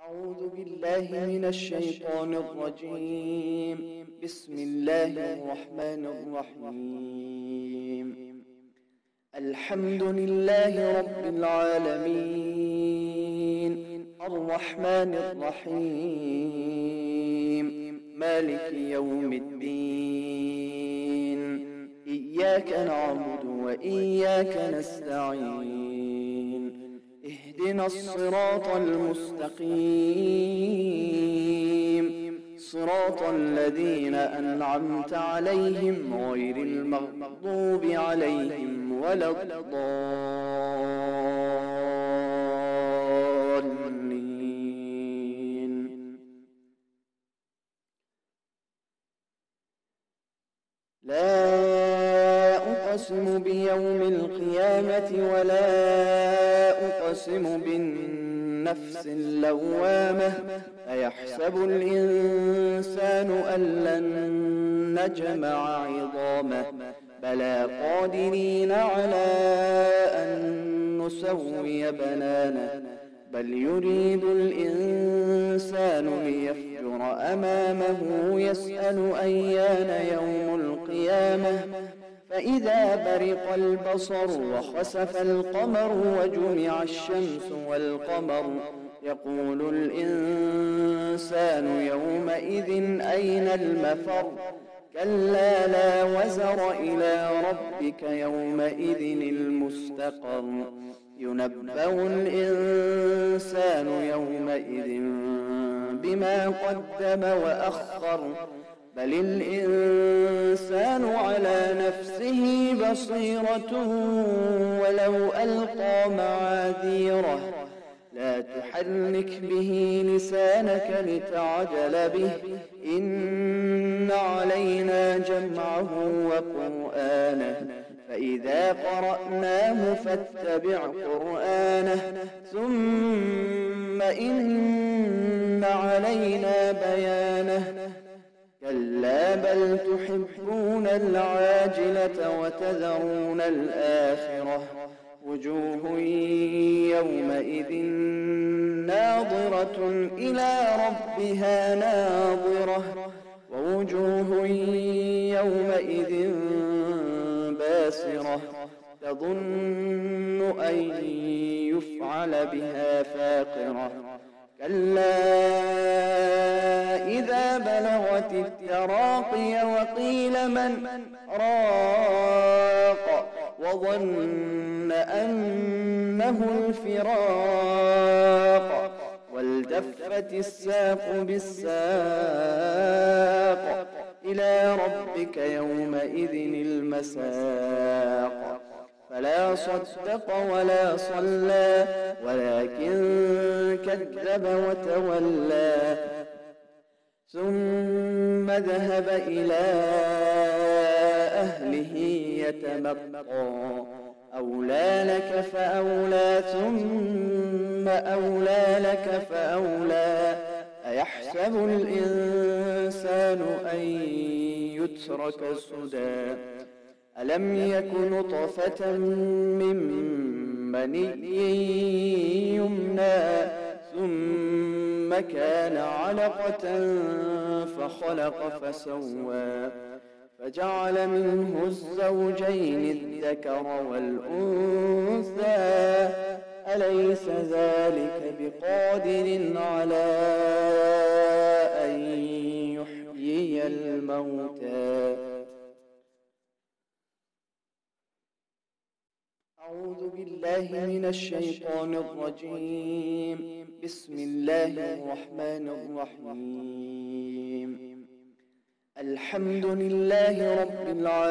أعوذ بالله من الشيطان الرجيم. بسم الله الرحمن الرحيم. الحمد لله رب العالمين، الرحمن الرحيم، مالك يوم الدين. إياك نعبد وإياك نستعين. اهدنا الصراط المستقيم، صراط الذين أنعمت عليهم غير المغضوب عليهم ولا الضالين. لا أقسم بيوم القيامة ولا أقسم بالنفس اللوامة. أيحسب الإنسان أن لن نجمع عظامه؟ بلى قادرين على أن نسوي بنانه. بل يريد الإنسان ليفجر أمامه يسأل أيان يوم القيامة. فإذا برق البصر وخسف القمر وجمع الشمس والقمر يقول الإنسان يومئذ أين المفر؟ كلا لا وزر إلى ربك يومئذ المستقر. ينبأ الإنسان يومئذ بما قدم وأخر. بل الإنسان على نفسه بصيرة ولو ألقى معاذيره. لا تحرك به لسانك لتعجل به. إن علينا جمعه وقرآنه، فإذا قرأناه فاتبع قرآنه. ثم إن علينا بيانه. كلا بل تحبون العاجلة وتذرون الآخرة. وجوه يومئذ ناظرة إلى ربها ناظرة. ووجوه يومئذ باسرة تظن أن يفعل بها فاقرة. كلا إذا بلغت التراقي وقيل من راق وظن أنه الفراق. والتفت الساق بالساق. إلى ربك يومئذ المساق. فلا صدق ولا صلى ولكن كذب وتولى. ثم ذهب إلى أهله يتمطى. أولى لك فأولى ثم أولى لك فأولى. أيحسب الإنسان أن يترك سدى. ألم يك نطفة من مني يمنى ثم كان علقة فخلق فسوى فجعل منه الزوجين الذكر والأنثى. أليس ذلك بقادر على أن يحيي الموتى؟ أعوذ بالله من الشيطان الرجيم. بسم الله الرحمن الرحيم. الحمد لله رب العالمين.